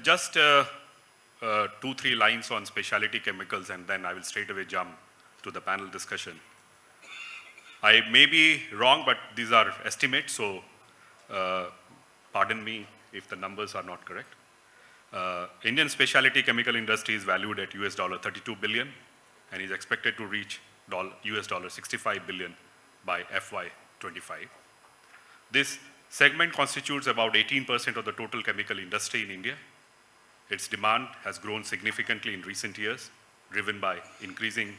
Just 2-3 lines on specialty chemicals, and then I will straight away jump to the panel discussion. I may be wrong, but these are estimates, so pardon me if the numbers are not correct. Indian specialty chemical industry is valued at $32 billion and is expected to reach $65 billion by FY25. This segment constitutes about 18% of the total chemical industry in India. Its demand has grown significantly in recent years, driven by increasing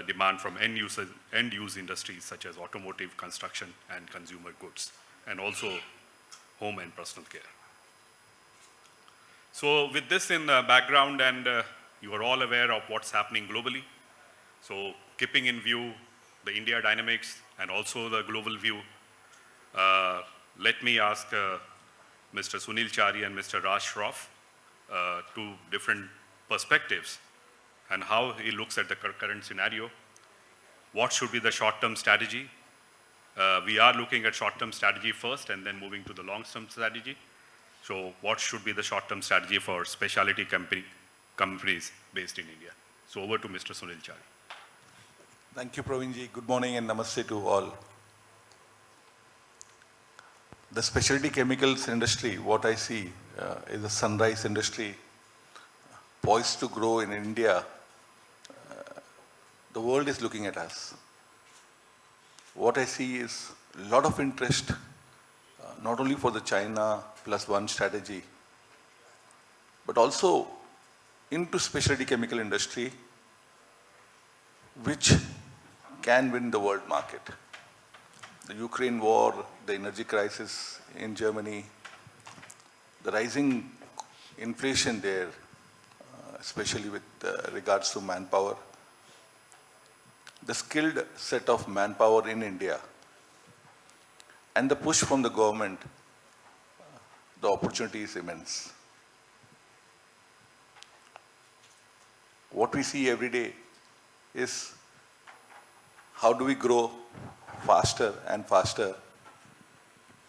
demand from end-use industries such as automotive, construction, and consumer goods, and also home and personal care. So with this in the background, and you are all aware of what's happening globally, so keeping in view the India dynamics and also the global view, let me ask Mr. Sunil Chari and Mr. Raj Shroff two different perspectives and how he looks at the current scenario. What should be the short-term strategy? We are looking at short-term strategy first and then moving to the long-term strategy. So what should be the short-term strategy for specialty companies based in India? So over to Mr. Sunil Chari. Thank you, Pravinji. Good morning and namaste to all. The specialty chemicals industry, what I see is a sunrise industry poised to grow in India. The world is looking at us. What I see is a lot of interest, not only for the China plus one strategy, but also into specialty chemical industry, which can win the world market. The Ukraine war, the energy crisis in Germany, the rising inflation there, especially with regards to manpower, the skilled set of manpower in India, and the push from the government, the opportunity is immense. What we see every day is how do we grow faster and faster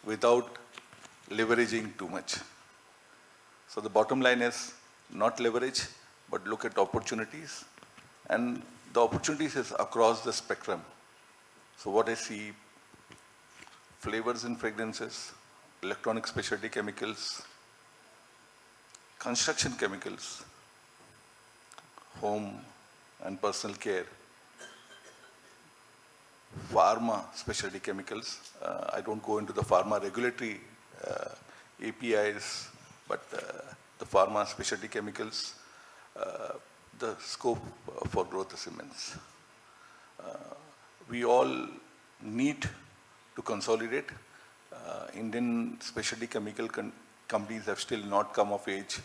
without leveraging too much. So the bottom line is not leverage, but look at opportunities. And the opportunities is across the spectrum. So what I see, flavors and fragrances, electronic specialty chemicals, construction chemicals, home and personal care, pharma specialty chemicals. I don't go into the pharma regulatory APIs, but the pharma specialty chemicals, the scope for growth is immense. We all need to consolidate. Indian specialty chemical companies have still not come of age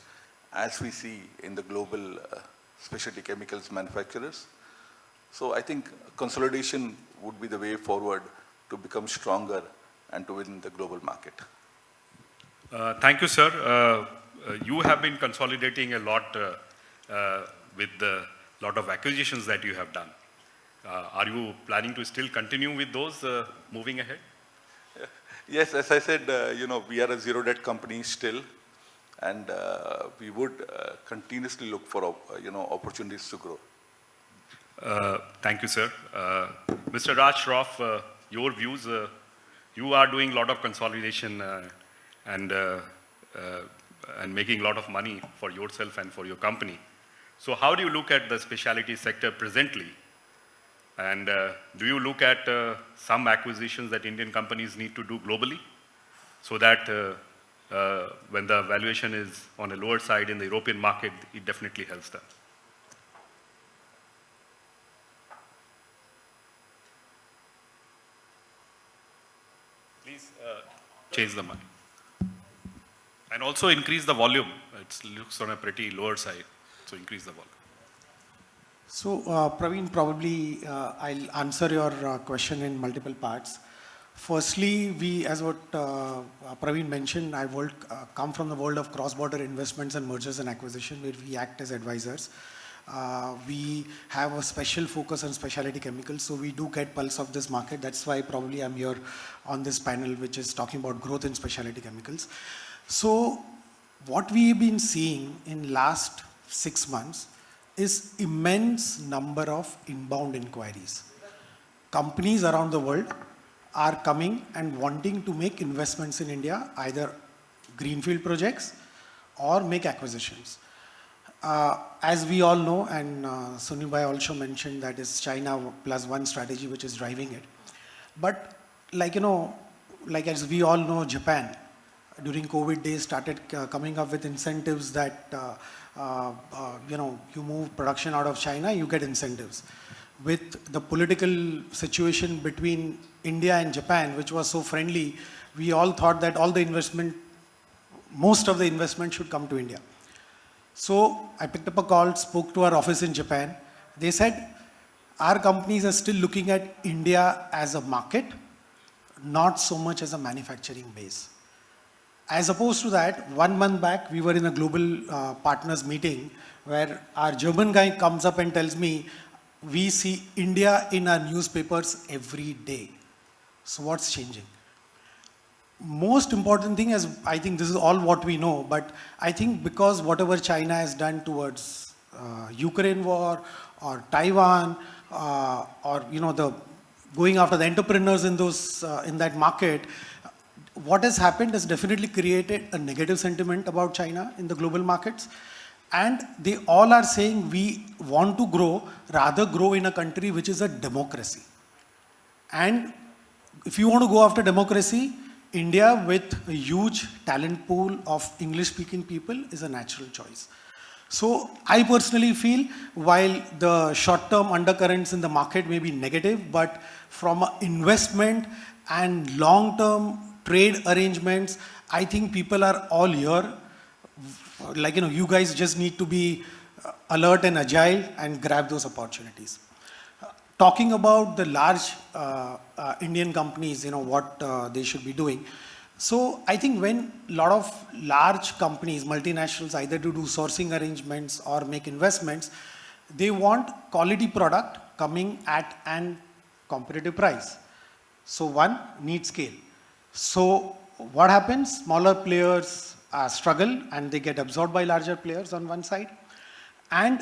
as we see in the global specialty chemicals manufacturers. So I think consolidation would be the way forward to become stronger and to win the global market. Thank you, sir. You have been consolidating a lot with the lot of acquisitions that you have done. Are you planning to still continue with those moving ahead? Yes, as I said, we are a zero debt company still, and we would continuously look for opportunities to grow. Thank you, sir. Mr. Raj Shroff, your views, you are doing a lot of consolidation and making a lot of money for yourself and for your company. So how do you look at the specialty sector presently? And do you look at some acquisitions that Indian companies need to do globally so that when the valuation is on a lower side in the European market, it definitely helps them? Please change the mic. And also increase the volume. It looks on a pretty lower side, so increase the volume. So, Praveen, probably I'll answer your question in multiple parts. Firstly, we, as what Praveen mentioned, I come from the world of cross-border investments and mergers and acquisition, where we act as advisors. We have a special focus on specialty chemicals, so we do get pulse of this market. That's why probably I'm here on this panel, which is talking about growth in specialty chemicals. So what we've been seeing in last 6 months is immense number of inbound inquiries. Companies around the world are coming and wanting to make investments in India, either greenfield projects or make acquisitions. As we all know, and Sunil Bhai also mentioned, that is China plus one strategy which is driving it. But like, like as we all know, Japan during COVID days started coming up with incentives that, you move production out of China, you get incentives. With the political situation between India and Japan, which was so friendly, we all thought that most of the investment should come to India. So I picked up a call, spoke to our office in Japan. They said, our companies are still looking at India as a market, not so much as a manufacturing base. As opposed to that, 1 month back, we were in a global partners meeting where our German guy comes up and tells me, we see India in our newspapers every day. So what's changing? Most important thing is, I think this is all what we know, but I think because whatever China has done towards Ukraine war or Taiwan, or the going after the entrepreneurs in that market, what has happened has definitely created a negative sentiment about China in the global markets. And they all are saying we want to rather grow in a country which is a democracy. And if you want to go after democracy, India with a huge talent pool of English-speaking people is a natural choice. So I personally feel while the short-term undercurrents in the market may be negative, but from an investment and long-term trade arrangements, I think people are all here. Like, you guys just need to be alert and agile and grab those opportunities. Talking about the large Indian companies, what they should be doing. So I think when a lot of large companies, multinationals, either to do sourcing arrangements or make investments, they want quality product coming at an competitive price. So one, need scale. So what happens? Smaller players struggle and they get absorbed by larger players on one side. And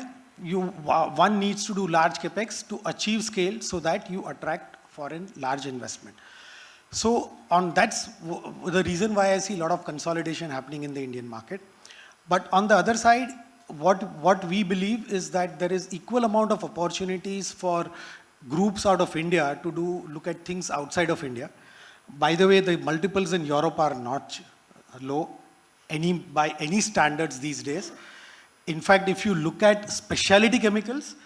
one needs to do large capex to achieve scale so that you attract foreign large investment. So that's the reason why I see a lot of consolidation happening in the Indian market. But on the other side, what we believe is that there is equal amount of opportunities for groups out of India to look at things outside of India. By the way, the multiples in Europe are not low by any standards these days. In fact, if you look at specialty chemicals,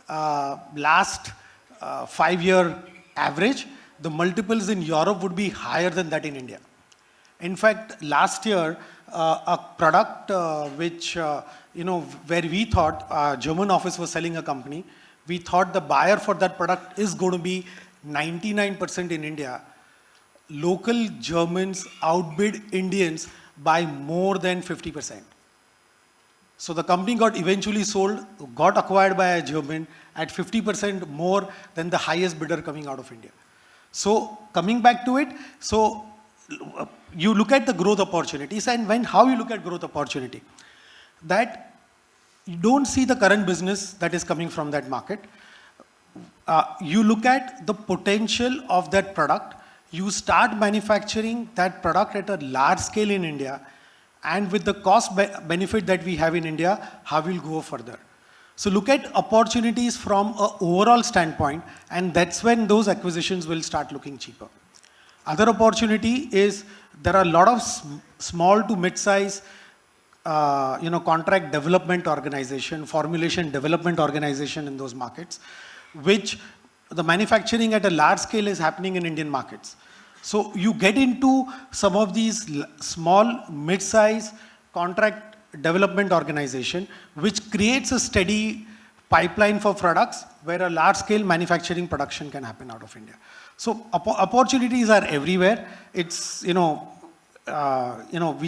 last 5-year average, the multiples in Europe would be higher than that in India. In fact, last year, a product where we thought German office was selling a company, we thought the buyer for that product is going to be 99% in India. Local Germans outbid Indians by more than 50%. So the company got eventually sold, got acquired by a German at 50% more than the highest bidder coming out of India. So coming back to it, so you look at the growth opportunities, and how you look at growth opportunity, that you don't see the current business that is coming from that market. You look at the potential of that product, you start manufacturing that product at a large scale in India, and with the cost benefit that we have in India, how we'll go further. So look at opportunities from an overall standpoint, and that's when those acquisitions will start looking cheaper. Other opportunity is there are a lot of small to mid-size contract development organization, formulation development organization in those markets, which the manufacturing at a large scale is happening in Indian markets. So you get into some of these small, mid-size contract development organization, which creates a steady pipeline for products where a large-scale manufacturing production can happen out of India. So opportunities are everywhere. It's, we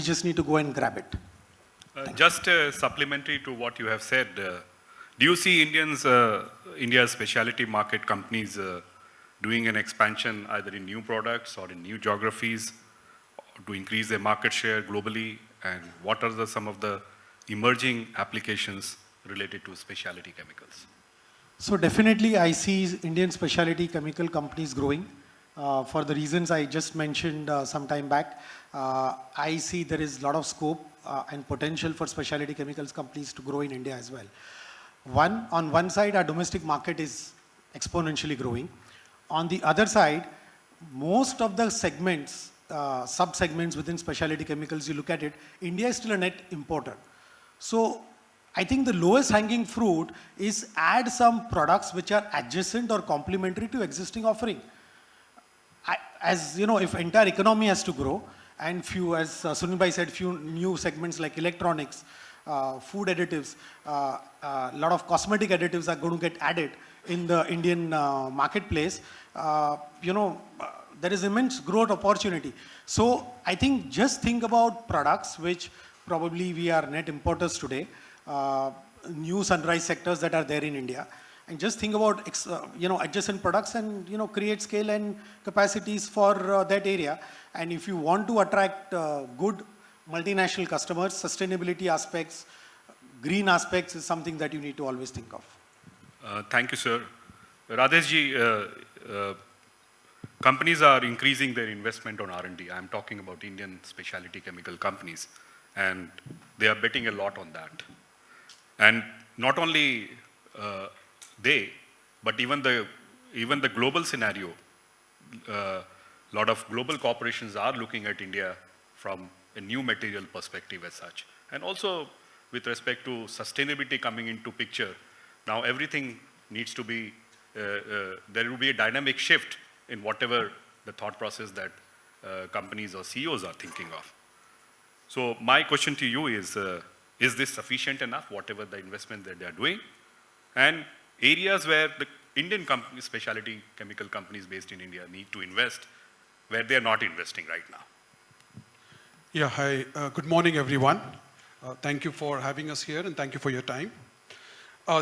just need to go and grab it. Just supplementary to what you have said, do you see India's specialty market companies doing an expansion either in new products or in new geographies to increase their market share globally and what are some of the emerging applications related to specialty chemicals? So definitely I see Indian specialty chemical companies growing for the reasons I just mentioned some time back. I see there is a lot of scope and potential for specialty chemicals companies to grow in India as well. On one side, our domestic market is exponentially growing. On the other side, most of the segments, sub-segments within specialty chemicals, you look at it, India is still a net importer. So I think the lowest hanging fruit is add some products which are adjacent or complementary to existing offering. As you know, if entire economy has to grow, and few, as Sunil Bhai said, few new segments like electronics, food additives, a lot of cosmetic additives are going to get added in the Indian marketplace. There is immense growth opportunity. So I think just think about products which probably we are net importers today, new sunrise sectors that are there in India, and just think about adjacent products and create scale and capacities for that area. And if you want to attract good multinational customers, sustainability aspects, green aspects is something that you need to always think of. Thank you, sir. Radheshji, companies are increasing their investment on R&D. I'm talking about Indian specialty chemical companies, and they are betting a lot on that. And not only but even the global scenario, a lot of global corporations are looking at India from a new material perspective as such. And also with respect to sustainability coming into picture, now everything needs to be, there will be a dynamic shift in whatever the thought process that companies or CEOs are thinking of. So my question to you is this sufficient enough, whatever the investment that they are doing? And areas where the Indian companies, specialty chemical companies based in India need to invest, where they are not investing right now. Yeah, hi. Good morning, everyone. Thank you for having us here and thank you for your time.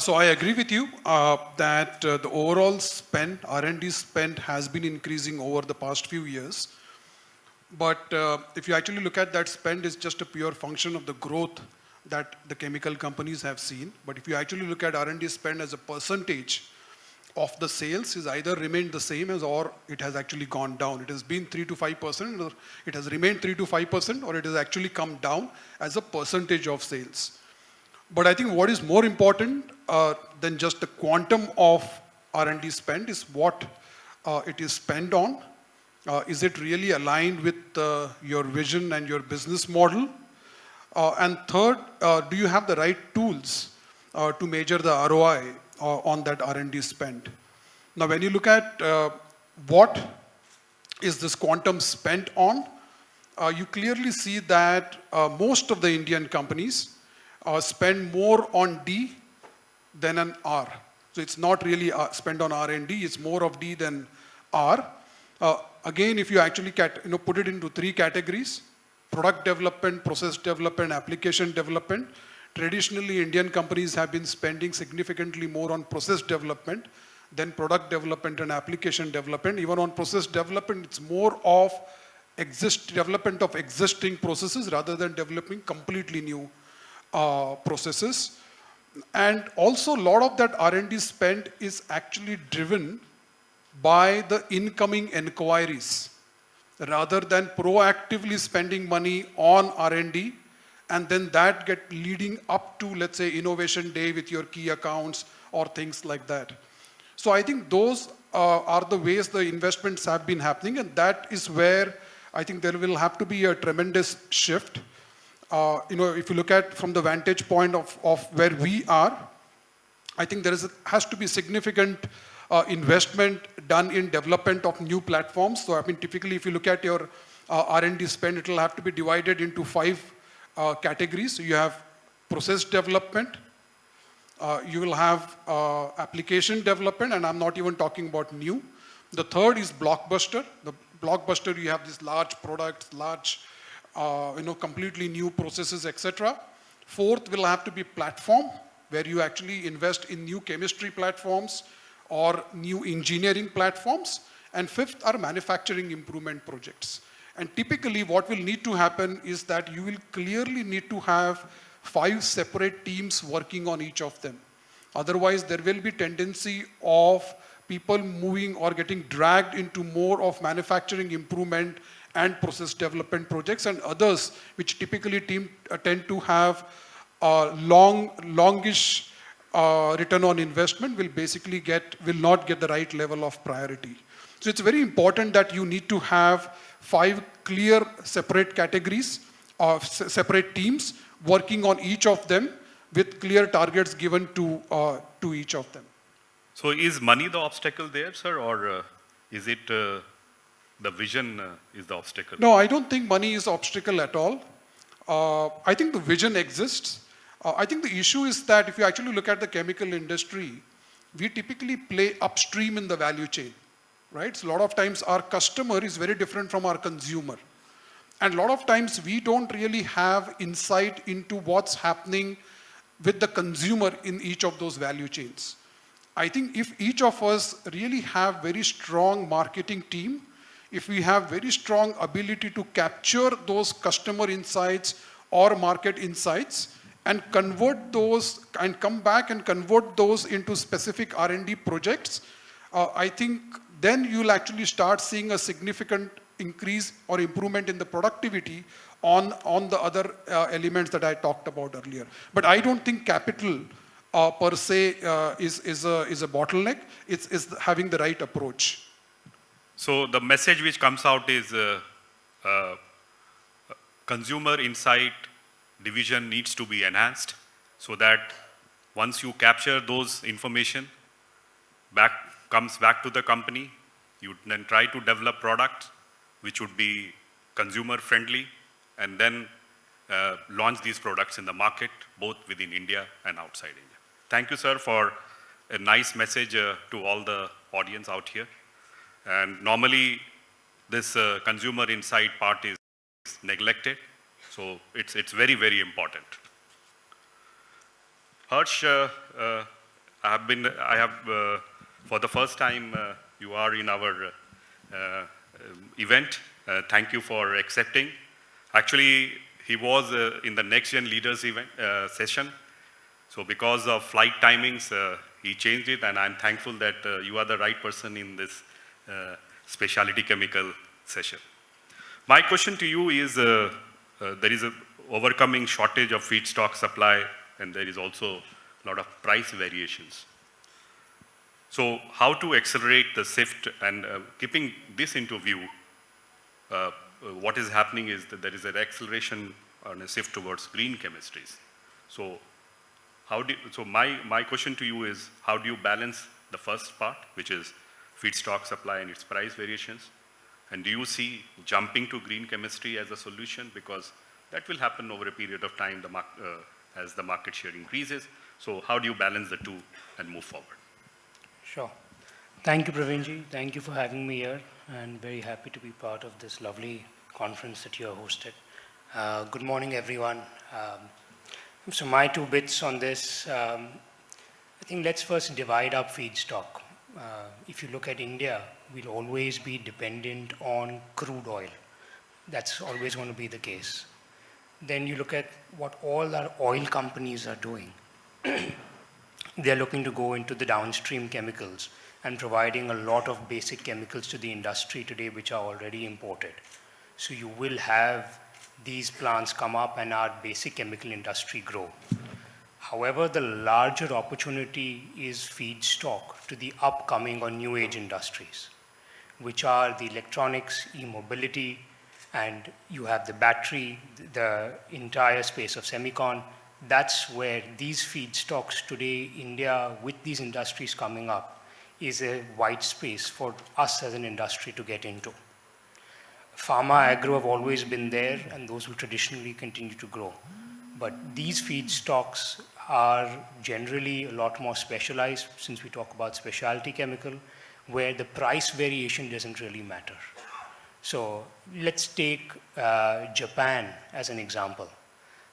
So I agree with you that the overall spend, R&D spend has been increasing over the past few years. But if you actually look at that spend, it's just a pure function of the growth that the chemical companies have seen. But if you actually look at R&D spend as a percentage of the sales, is either remained the same as or it has actually gone down. It has been 3 to 5%, or it has remained 3 to 5%, or it has actually come down as a percentage of sales. But I think what is more important than just the quantum of R&D spend is what it is spent on. Is it really aligned with your vision and your business model? And third, do you have the right tools to measure the ROI on that R&D spend? Now, when you look at what is this quantum spent on, you clearly see that most of the Indian companies spend more on D than an R. So it's not really spent on R&D, it's more of D than R. Again, if you actually put it into 3 categories: product development, process development, application development. Traditionally, Indian companies have been spending significantly more on process development than product development and application development. Even on process development, it's more of development of existing processes rather than developing completely new processes. And also, a lot of that R&D spend is actually driven by the incoming inquiries, rather than proactively spending money on R&D, and then that get leading up to, let's say, innovation day with your key accounts or things like that. So I think those are the ways the investments have been happening, and that is where I think there will have to be a tremendous shift. If you look at from the vantage point of where we are, I think there has to be significant investment done in development of new platforms. So I mean, typically, if you look at your R&D spend, it will have to be divided into 5 categories. So you have process development, you will have application development, and I'm not even talking about new. The third is blockbuster. The blockbuster, you have these large products, large, completely new processes, etc. Fourth will have to be platform, where you actually invest in new chemistry platforms or new engineering platforms. And fifth are manufacturing improvement projects. And typically what will need to happen is that you will clearly need to have 5 separate teams working on each of them. Otherwise, there will be tendency of people moving or getting dragged into more of manufacturing improvement and process development projects, and others which typically tend to have longish return on investment will not get the right level of priority. So it's very important that you need to have 5 clear separate categories of separate teams working on each of them with clear targets given to each of them. So is money the obstacle there, sir, or is it the vision is the obstacle? No, I don't think money is the obstacle at all. I think the vision exists. I think the issue is that if you actually look at the chemical industry, we typically play upstream in the value chain, right? So a lot of times our customer is very different from our consumer. And a lot of times we don't really have insight into what's happening with the consumer in each of those value chains. I think if each of us really have very strong marketing team, if we have very strong ability to capture those customer insights or market insights and convert those and come back and convert those into specific R&D projects, I think then you'll actually start seeing a significant increase or improvement in the productivity on the other elements that I talked about earlier. But I don't think capital per se is a bottleneck. It's having the right approach. So the message which comes out is consumer insight division needs to be enhanced so that once you capture those information, comes back to the company, you then try to develop products which would be consumer friendly and then launch these products in the market, both within India and outside India. Thank you, sir, for a nice message to all the audience out here. And normally, this consumer insight part is neglected, so it's very, very important. Harsh, for the first time, you are in our event. Thank you for accepting. Actually, he was in the NextGen Leaders event session. So because of flight timings, he changed it, and I'm thankful that you are the right person in this specialty chemical session. My question to you is, there is a overcoming shortage of feedstock supply, and there is also a lot of price variations. So how to accelerate the shift, and keeping this into view, what is happening is that there is an acceleration and a shift towards green chemistries. So my question to you is, how do you balance the first part, which is feedstock supply and its price variations? And do you see jumping to green chemistry as a solution? Because that will happen over a period of time as the market share increases. So how do you balance the two and move forward? Sure. Thank you, Praveenji. Thank you for having me here, and very happy to be part of this lovely conference that you have hosted. Good morning, everyone. So my 2 bits on this, I think let's first divide up feedstock. If you look at India, we'll always be dependent on crude oil. That's always going to be the case. Then you look at what all our oil companies are doing. They're looking to go into the downstream chemicals and providing a lot of basic chemicals to the industry today, which are already imported. So you will have these plants come up and our basic chemical industry grow. However, the larger opportunity is feedstock to the upcoming or new age industries, which are the electronics, e-mobility, and you have the battery, the entire space of semicon. That's where these feedstocks today, India, with these industries coming up, is a wide space for us as an industry to get into. Pharma, agro have always been there, and those will traditionally continue to grow. But these feedstocks are generally a lot more specialized, since we talk about specialty chemical, where the price variation doesn't really matter. So let's take Japan as an example.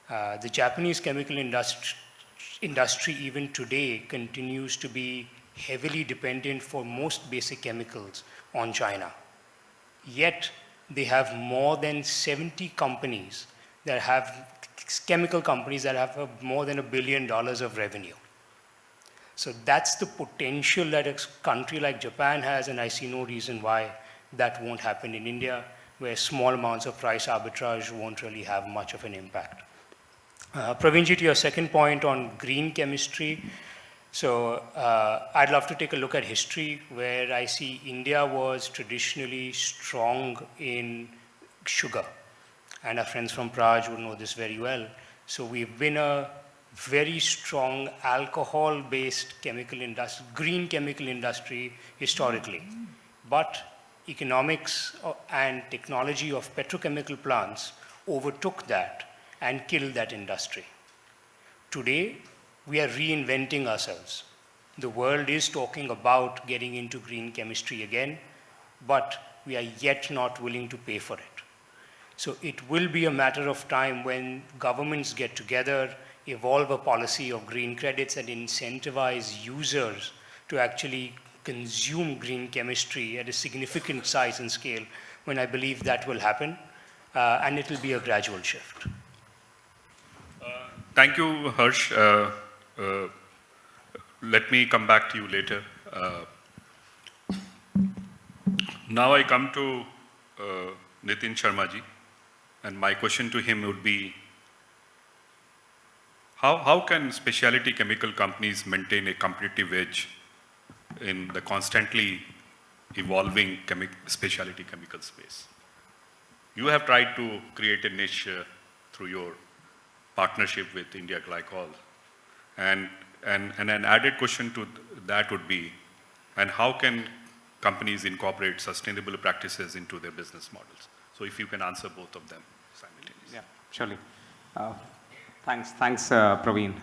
The Japanese chemical industry even today continues to be heavily dependent for most basic chemicals on China. Yet they have more than 70 companies that have chemical companies that have more than $1 billion of revenue. So that's the potential that a country like Japan has, and I see no reason why that won't happen in India, where small amounts of price arbitrage won't really have much of an impact. Pravinji, to your second point on green chemistry, so I'd love to take a look at history, where I see India was traditionally strong in sugar. And our friends from Praj would know this very well. So we've been a very strong alcohol-based chemical industry, green chemical industry historically. But economics and technology of petrochemical plants overtook that and killed that industry. Today, we are reinventing ourselves. The world is talking about getting into green chemistry again, but we are yet not willing to pay for it. So it will be a matter of time when governments get together, evolve a policy of green credits and incentivize users to actually consume green chemistry at a significant size and scale, when I believe that will happen, and it will be a gradual shift. Thank you, Harsh. Let me come back to you later. Now I come to Nitin Sharma ji, and my question to him would be, how can specialty chemical companies maintain a competitive edge in the constantly evolving specialty chemical space? You have tried to create a niche through your partnership with India Glycol. And an added question to that would be, and how can companies incorporate sustainable practices into their business models? So if you can answer both of them simultaneously. Yeah, surely. Thanks, Praveen.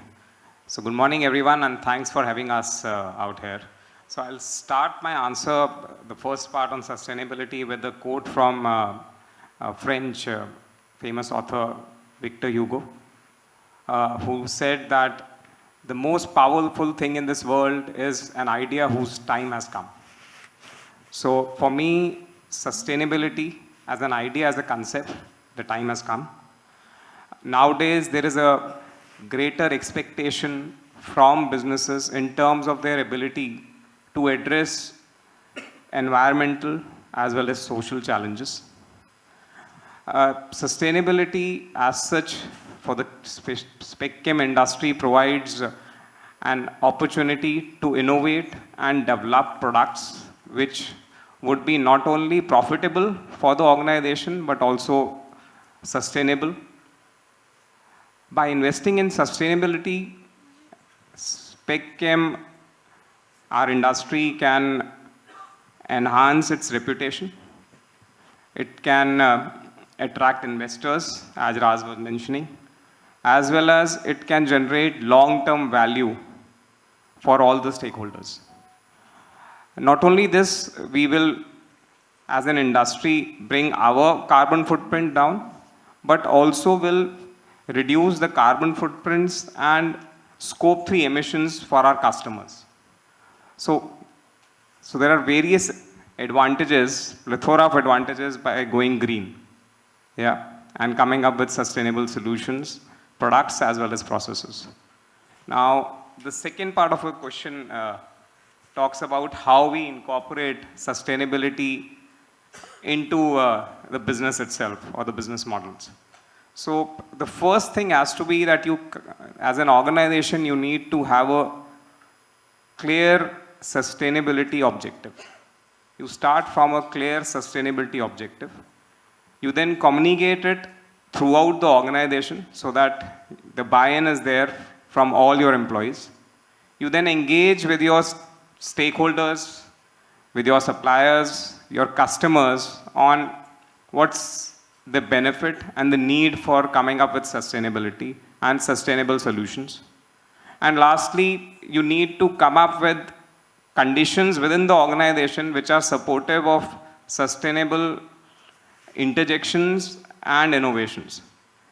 So good morning, everyone, and thanks for having us out here. So I'll start my answer, the first part on sustainability, with a quote from a French famous author, Victor Hugo, who said that the most powerful thing in this world is an idea whose time has come. So for me, sustainability as an idea, as a concept, the time has come. Nowadays, there is a greater expectation from businesses in terms of their ability to address environmental as well as social challenges. Sustainability as such for the spec chem industry provides an opportunity to innovate and develop products which would be not only profitable for the organization but also sustainable. By investing in sustainability, spec chem, our industry can enhance its reputation. It can attract investors, as Raz was mentioning, as well as it can generate long-term value for all the stakeholders. Not only this, we will, as an industry, bring our carbon footprint down, but also will reduce the carbon footprints and scope 3 emissions for our customers. So there are various advantages, plethora of advantages by going green, and coming up with sustainable solutions, products as well as processes. Now, the second part of your question talks about how we incorporate sustainability into the business itself or the business models. So the first thing has to be that you, as an organization, you need to have a clear sustainability objective. You start from a clear sustainability objective. You then communicate it throughout the organization so that the buy-in is there from all your employees. You then engage with your stakeholders, with your suppliers, your customers on what's the benefit and the need for coming up with sustainability and sustainable solutions. And lastly, you need to come up with conditions within the organization which are supportive of sustainable interjections and innovations.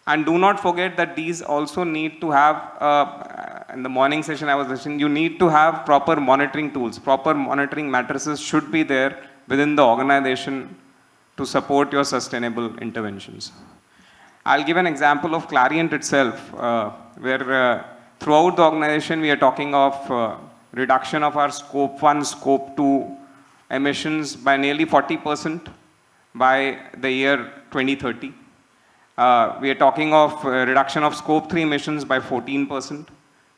And do not forget that these also need to have, in the morning session I was mentioning, you need to have proper monitoring tools. Proper monitoring matrices should be there within the organization to support your sustainable interventions. I'll give an example of Clariant itself, where throughout the organization we are talking of reduction of our scope 1, scope 2 emissions by nearly 40% by the year 2030. We are talking of reduction of scope 3 emissions by 14%.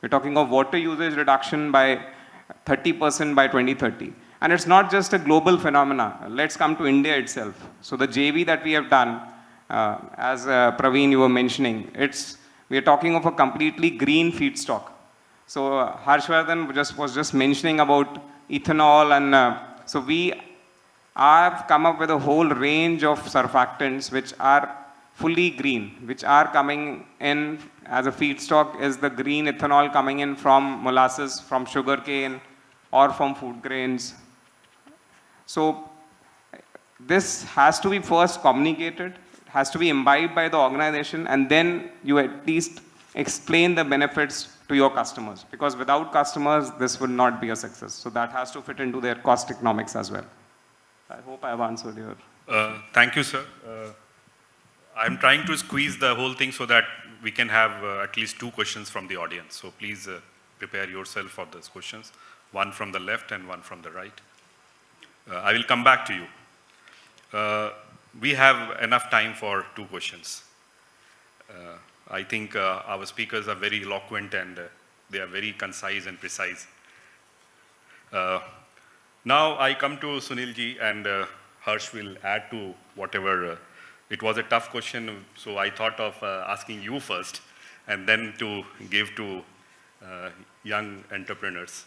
We're talking of water usage reduction by 30% by 2030. And it's not just a global phenomena. Let's come to India itself. So the JV that we have done, as Praveen, you were mentioning, we are talking of a completely green feedstock. So Harshvardhan was just mentioning about ethanol, and so we have come up with a whole range of surfactants which are fully green, which are coming in as a feedstock is the green ethanol coming in from molasses, from sugarcane, or from food grains. So this has to be first communicated, has to be imbibed by the organization, and then you at least explain the benefits to your customers. Because without customers, this will not be a success. So that has to fit into their cost economics as well. I hope I have answered your... Thank you, sir. I'm trying to squeeze the whole thing so that we can have at least 2 questions from the audience. So please prepare yourself for those questions. One from the left and one from the right. I will come back to you. We have enough time for 2 questions. I think our speakers are very eloquent and they are very concise and precise. Now I come to Sunilji, and Harsh will add to whatever. It was a tough question, so I thought of asking you first and then to give to young entrepreneurs.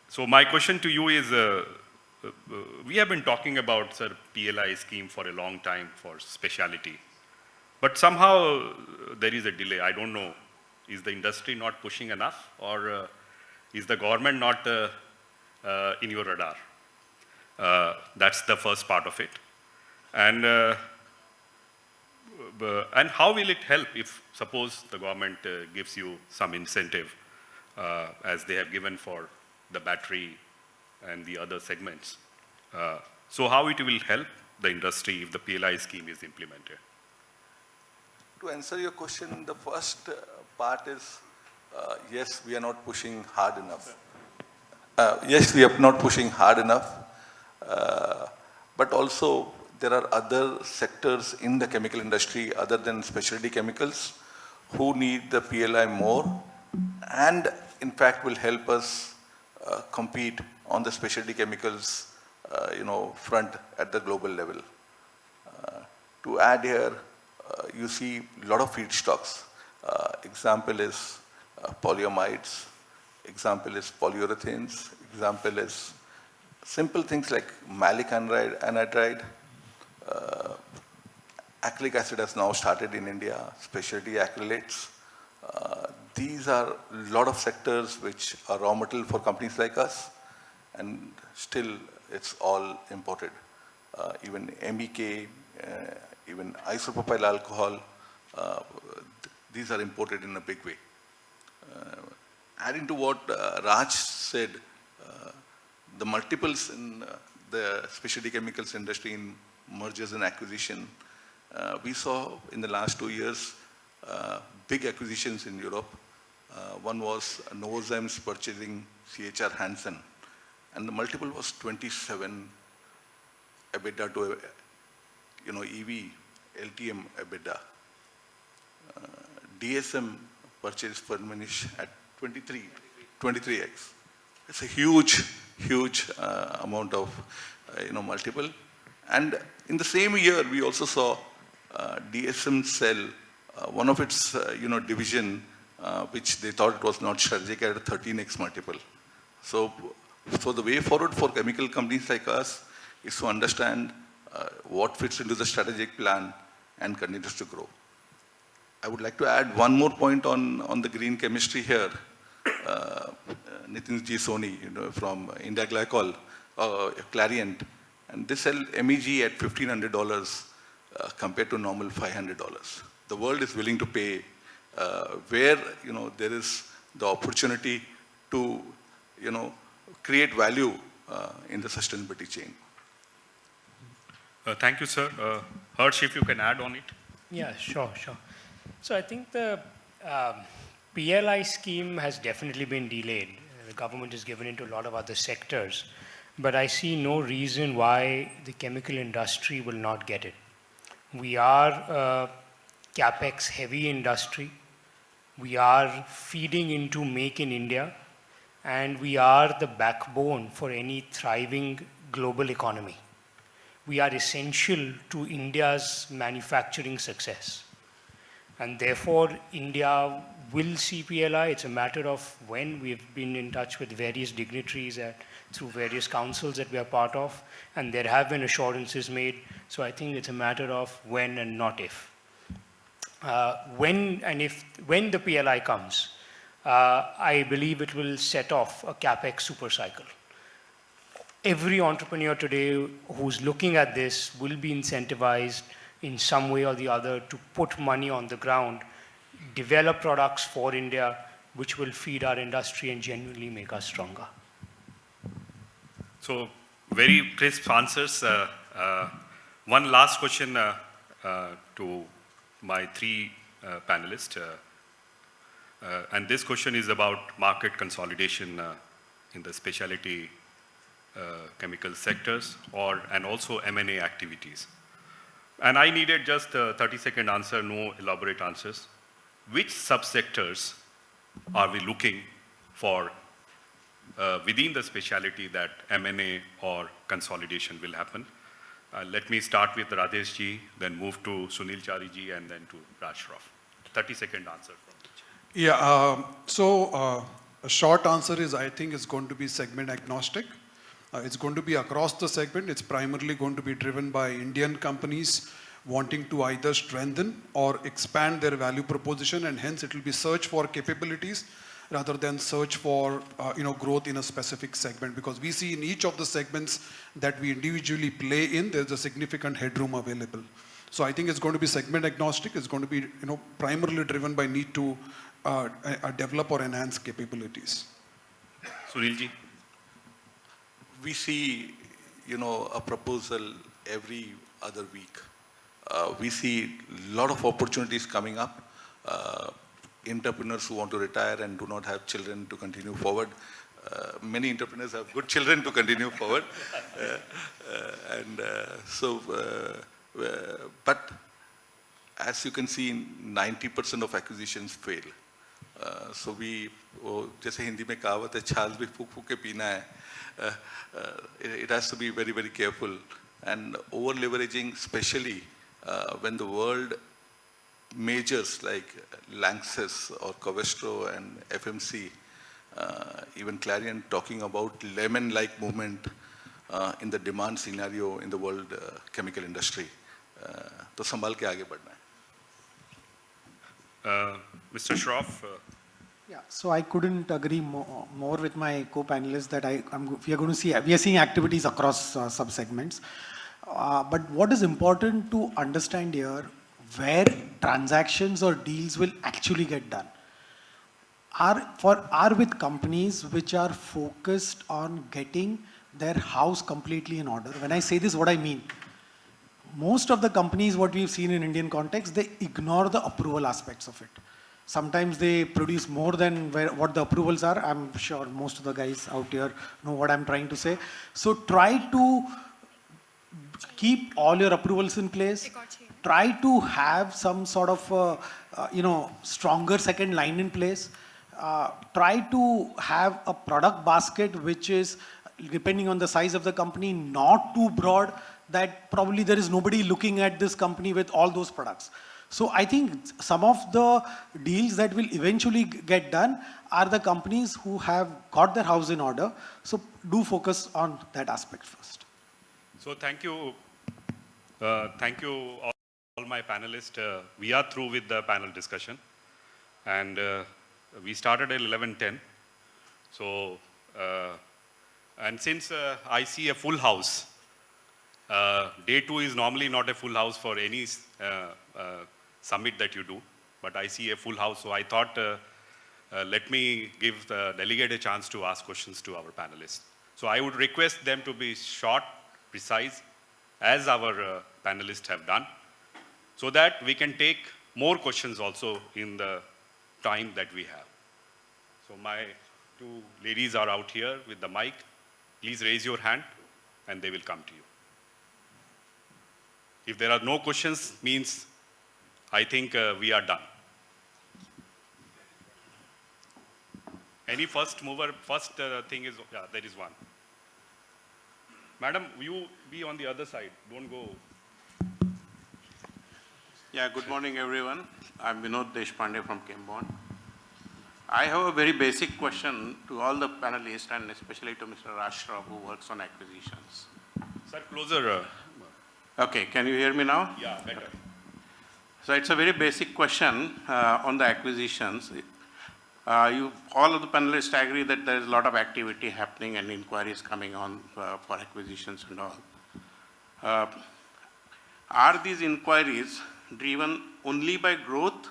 So my question to you is, we have been talking about, sir, PLI scheme for a long time for specialty. But somehow there is a delay. I don't know, is the industry not pushing enough, or is the government not in your radar? That's the first part of it. And how will it help if, suppose, the government gives you some incentive, as they have given for the battery and the other segments? So how it will help the industry if the PLI scheme is implemented? To answer your question, the first part is, yes, we are not pushing hard enough. Yes, we are not pushing hard enough, but also there are other sectors in the chemical industry other than specialty chemicals who need the PLI more, and in fact will help us compete on the specialty chemicals front at the global level. To add here, you see a lot of feedstocks. Example is polyamides, example is polyurethanes, example is simple things like malic anhydride. Acrylic acid has now started in India, specialty acrylates. These are a lot of sectors which are raw material for companies like us, and still it's all imported. Even MEK, even isopropyl alcohol, these are imported in a big way. Adding to what Raj said, the multiples in the specialty chemicals industry in mergers and acquisition, we saw in the last 2 years big acquisitions in Europe. One was Novozymes purchasing CHR Hansen, and the multiple was 27 EBITDA to EV LTM EBITDA. DSM purchased Firmenich at 23x. It's a huge amount of multiple. And in the same year, we also saw DSM sell one of its division, which they thought it was not strategic, at a 13x multiple. So the way forward for chemical companies like us is to understand what fits into the strategic plan and continues to grow. I would like to add one more point on the green chemistry here. Nitin G. Soni, from India Glycol, Clariant, and they sell MEG at $1,500 compared to normal $500. The world is willing to pay where there is the opportunity to create value in the sustainability chain. Thank you, sir. Harsh, if you can add on it. Yeah, sure, sure. So I think the um, PLI scheme has definitely been delayed. The government has given it to a lot of other sectors, but I see no reason why the chemical industry will not get it. We are a capex heavy industry. We are feeding into Make in India, and we are the backbone for any thriving global economy. We are essential to India's manufacturing success. And therefore, India will see PLI. It's a matter of when. We've been in touch with various dignitaries through various councils that we are part of, and there have been assurances made. So I think it's a matter of when and not if. When the PLI comes, I believe it will set off a capex super cycle. Every entrepreneur today who's looking at this will be incentivized in some way or the other to put money on the ground, develop products for India, which will feed our industry and genuinely make us stronger. So, very crisp answers. One last question to my three panelists. And this question is about market consolidation in the specialty chemical sectors and also M&A activities. And I needed just a 30-second answer, no elaborate answers. Which subsectors are we looking for within the specialty that M&A or consolidation will happen? Let me start with Rajesh ji, then move to Sunil Chari ji, and then to Raj Shroff. 30-second answer from each. Yeah, a short answer is I think it's going to be segment agnostic. It's going to be across the segment. It's primarily going to be driven by Indian companies wanting to either strengthen or expand their value proposition, and hence it will be search for capabilities rather than search for growth in a specific segment, because we see in each of the segments that we individually play in, there's a significant headroom available. So I think it's going to be segment agnostic. It's going to be primarily driven by need to develop or enhance capabilities. Sunil ji. We see, a proposal every other week. We see a lot of opportunities coming up. Entrepreneurs who want to retire and do not have children to continue forward. Many entrepreneurs have good children to continue forward. But as you can see, 90% of acquisitions fail. So जैसे हिंदी में कहावत है, छाछ भी फूक फूक के पीना है. It has to be very, very careful. And over leveraging, especially when the world majors like Lanxess or Covestro and FMC, even Clarion talking about lemon-like movement in the demand scenario in the world chemical industry. तो संभाल के आगे बढ़ना है. Mr. Shroff. Yeah, so I couldn't agree more with my co-panelists that we are seeing activities across sub-segments. But what is important to understand here, where transactions or deals will actually get done, are with companies which are focused on getting their house completely in order. When I say this, what I mean, most of the companies, what we've seen in Indian context, they ignore the approval aspects of it. Sometimes they produce more than what the approvals are. I'm sure most of the guys out here know what I'm trying to say. So try to keep all your approvals in place. Try to have some sort of, stronger second line in place. Try to have a product basket which is, depending on the size of the company, not too broad that probably there is nobody looking at this company with all those products. So I think some of the deals that will eventually get done are the companies who have got their house in order. So do focus on that aspect first. So thank you all my panelists. We are through with the panel discussion, and we started at 11:10. So, and since I see a full house, day 2 is normally not a full house for any summit that you do, but I see a full house. So I thought, let me give the delegate a chance to ask questions to our panelists. So I would request them to be short, precise, as our panelists have done, so that we can take more questions also in the time that we have. So my two ladies are out here with the mic. Please raise your hand and they will come to you. If there are no questions, means I think we are done. Any first mover, first thing is, yeah, there is one. Madam, you be on the other side, don't go. Yeah, good morning, everyone. I'm Vinod Deshpande from Kembon. I have a very basic question to all the panelists and especially to Mr. Rashtra, who works on acquisitions. Sir, closer. Okay, can you hear me now? Yeah, better. So it's a very basic question on the acquisitions. All of the panelists agree that there is a lot of activity happening and inquiries coming on for acquisitions and all. Are these inquiries driven only by growth,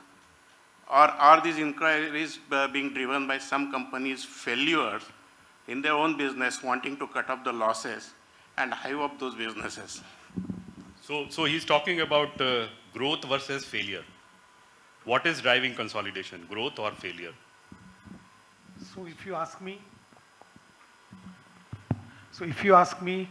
or are these inquiries being driven by some companies' failures in their own business, wanting to cut off the losses and hive up those businesses? So he's talking about growth versus failure. What is driving consolidation, growth or failure? So if you ask me,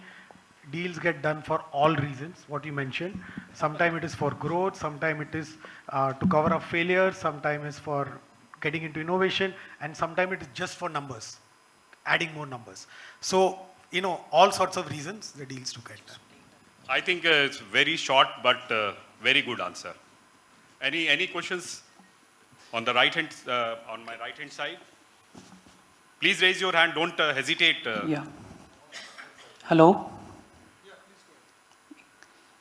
deals get done for all reasons, what you mentioned. Sometimes it is for growth, sometimes it is to cover up failure, sometimes it's for getting into innovation, and sometimes it is just for numbers, adding more numbers. So, all sorts of reasons the deals do get done. I think it's very short but very good answer. Any questions on the right hand, on my right hand side? Please raise your hand. Don't hesitate. Yeah. Hello.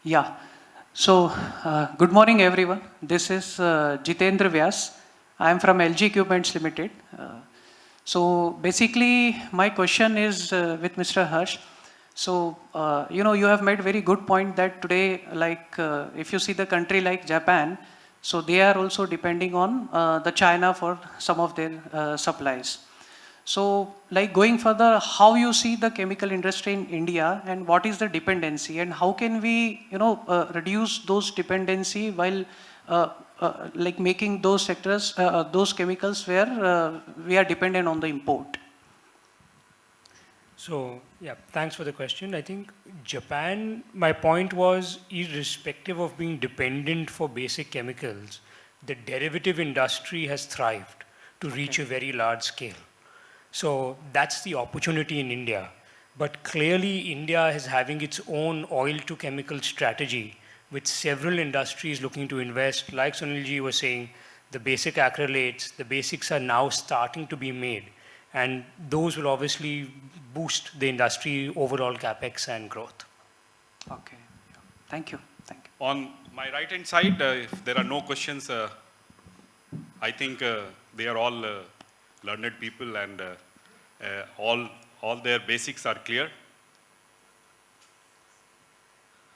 Yeah. So, good morning, everyone. This is Jitendra Vyas. I am from LG Equipments Limited. So, basically, my question is with Mr. Harsh. So, you have made very good point that today, like, if you see the country like Japan, so they are also depending on the China for some of their supplies. So, like going further, how you see the chemical industry in India and what is the dependency and how can we, reduce those dependency while like making those sectors, those chemicals where we are dependent on the import? So, yeah, thanks for the question. I think Japan, my point was, irrespective of being dependent for basic chemicals, the derivative industry has thrived to reach a very large scale. So that's the opportunity in India. But clearly, India is having its own oil to chemical strategy with several industries looking to invest. Like Sunilji was saying, the basic acrylates, the basics are now starting to be made. And those will obviously boost the industry overall capex and growth. Okay. Thank you. Thank you. On my right hand side, if there are no questions, I think they are all learned people and all their basics are clear.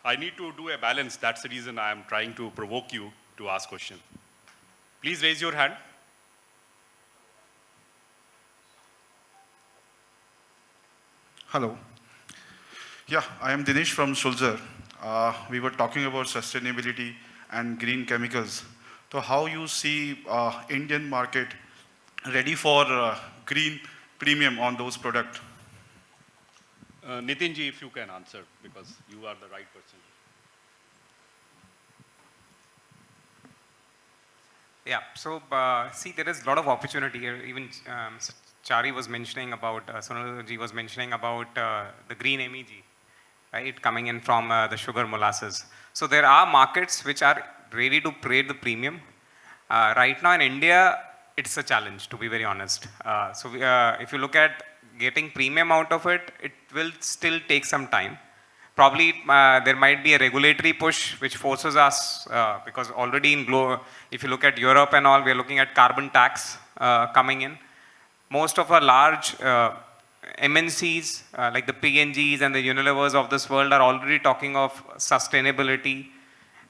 I need to do a balance. That's the reason I am trying to provoke you to ask questions. Please raise your hand. Hello. Yeah, I am Dinesh from Sulzer. We were talking about sustainability and green chemicals. So how you see Indian market ready for green premium on those products? Nitinji, if you can answer, because you are the right person. Yeah, so see, there is a lot of opportunity here. Even Chari was mentioning about, Sonalji was mentioning about the green MEG, right, coming in from the sugar molasses. So there are markets which are ready to pay the premium. Right now in India, it's a challenge, to be very honest. If you look at getting premium out of it, it will still take some time. Probably there might be a regulatory push which forces us, because already if you look at Europe and all, we are looking at carbon tax coming in. Most of our large MNCs, like the P&Gs and the Unilevers of this world are already talking of sustainability.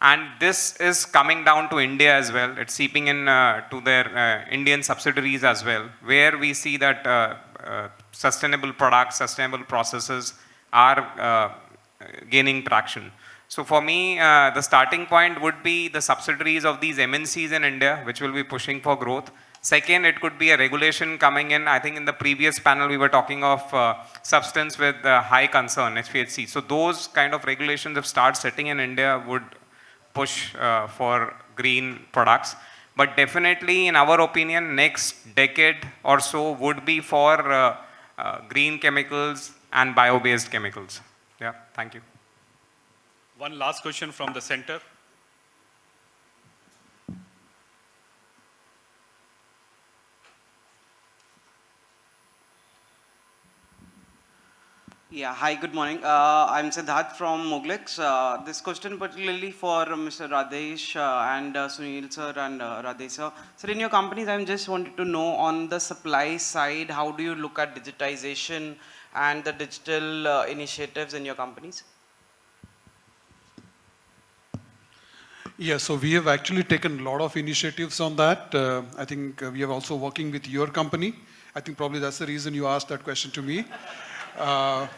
And this is coming down to India as well. It's seeping in to their Indian subsidiaries as well, where we see that sustainable products, sustainable processes are gaining traction. So for me, the starting point would be the subsidiaries of these MNCs in India, which will be pushing for growth. Second, it could be a regulation coming in. I think in the previous panel, we were talking of substance with high concern, HPHC. So those kind of regulations, if start setting in India, would push for green products. But definitely, in our opinion, next decade or so would be for green chemicals and bio-based chemicals. Yeah, thank you. One last question from the center. Yeah, hi, good morning. I'm Siddharth from Moglex. This question particularly for Mr. Radesh and Sunil sir and Radesh sir. Sir, in your companies, I just wanted to know on the supply side, how do you look at digitization and the digital initiatives in your companies? Yeah, so we have actually taken a lot of initiatives on that. I think we are also working with your company. I think probably that's the reason you asked that question to me. There are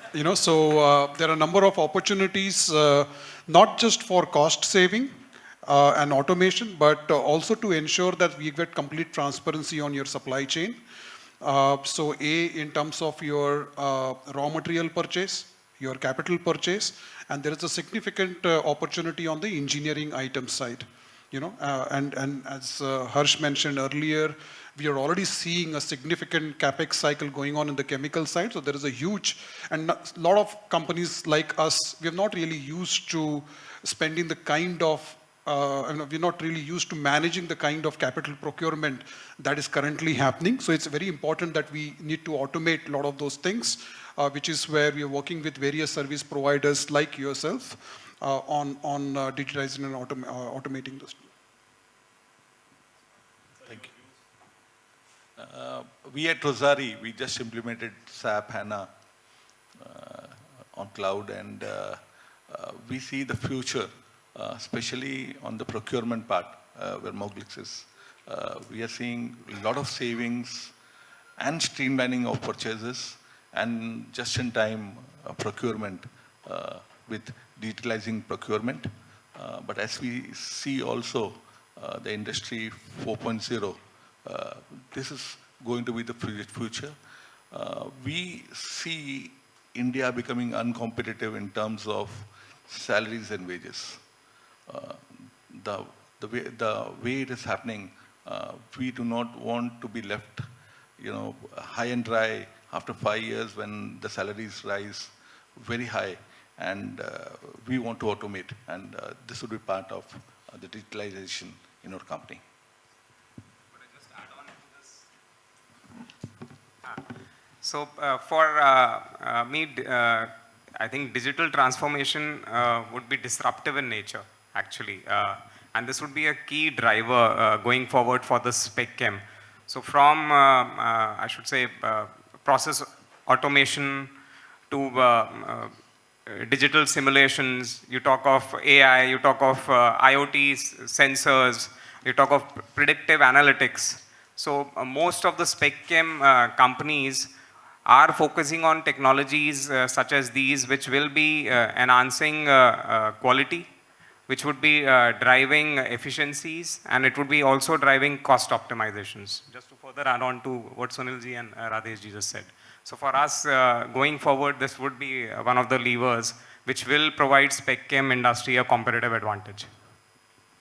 a number of opportunities, not just for cost saving and automation, but also to ensure that we get complete transparency on your supply chain. In terms of your raw material purchase, your capital purchase, and there is a significant opportunity on the engineering item side. And as Harsh mentioned earlier, we are already seeing a significant capex cycle going on in the chemical side. So there is a huge, and a lot of companies like us, we are not really used to spending the kind of, we're not really used to managing the kind of capital procurement that is currently happening. So it's very important that we need to automate a lot of those things, which is where we are working with various service providers like yourself on digitizing and automating this. Thank you. We at Rosari, we just implemented SAP HANA on cloud, and we see the future, especially on the procurement part where Moglix is. We are seeing a lot of savings and streamlining of purchases and just-in-time procurement with digitalizing procurement. But as we see also the industry 4.0, this is going to be the future. We see India becoming uncompetitive in terms of salaries and wages. The way it is happening, we do not want to be left, high and dry after 5 years when the salaries rise very high, and we want to automate, and this would be part of the digitalization in our company. Could I just add on to this? So for me, I think digital transformation would be disruptive in nature, actually. And this would be a key driver going forward for the spec chem. So from, I should say, process automation to digital simulations, you talk of AI, you talk of IoT sensors, you talk of predictive analytics. So most of the spec chem companies are focusing on technologies such as these, which will be enhancing quality, which would be driving efficiencies, and it would be also driving cost optimizations. Just to further add on to what Sunilji and Radeshji just said. So for us, going forward, this would be one of the levers which will provide spec chem industry a competitive advantage.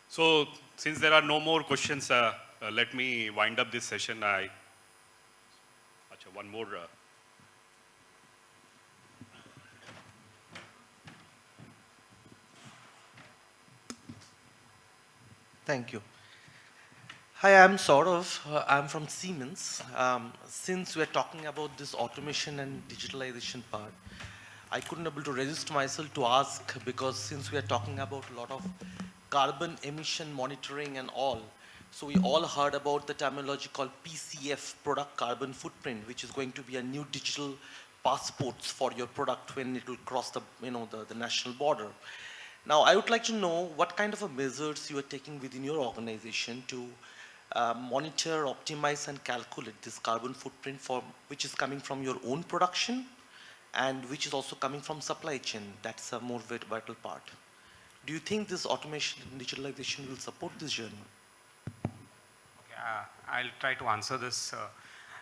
So since there are no more questions, let me wind up this session. One more. Thank you. Hi, I'm Saurav. I'm from Siemens. Since we're talking about this automation and digitalization part, I couldn't able to resist myself to ask, because since we are talking about a lot of carbon emission monitoring and all, so we all heard about the terminology called PCF, product carbon footprint, which is going to be a new digital passports for your product when it will cross the, the national border. Now, I would like to know what kind of measures you are taking within your organization to monitor, optimize, and calculate this carbon footprint which is coming from your own production, and which is also coming from supply chain. That's a more vital part. Do you think this automation and digitalization will support this journey? I'll try to answer this.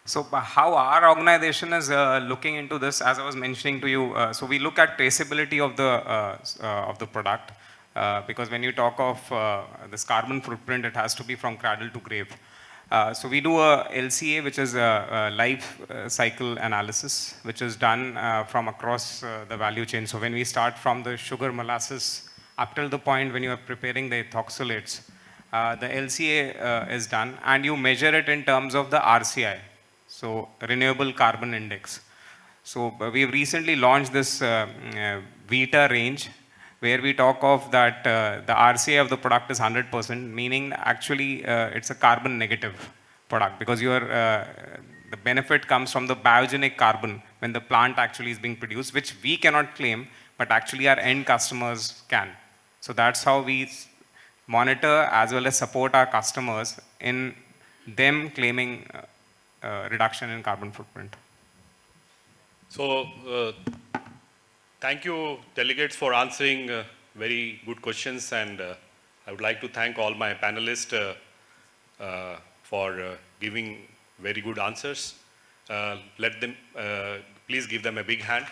How our organization is looking into this, as I was mentioning to you, so we look at traceability of the product, because when you talk of this carbon footprint, it has to be from cradle to grave. So we do a LCA, which is a life cycle analysis, which is done from across the value chain. So when we start from the sugar molasses up till the point when you are preparing the ethoxylates, the LCA is done, and you measure it in terms of the RCI, so Renewable Carbon Index. So we've recently launched this Vita range, where we talk of that the RCI of the product is 100%, meaning actually it's a carbon negative product, because the benefit comes from the biogenic carbon when the plant actually is being produced, which we cannot claim, but actually our end customers can. So that's how we monitor as well as support our customers in them claiming reduction in carbon footprint. So, thank you, delegates, for answering very good questions, and I would like to thank all my panelists for giving very good answers. Please give them a big hand.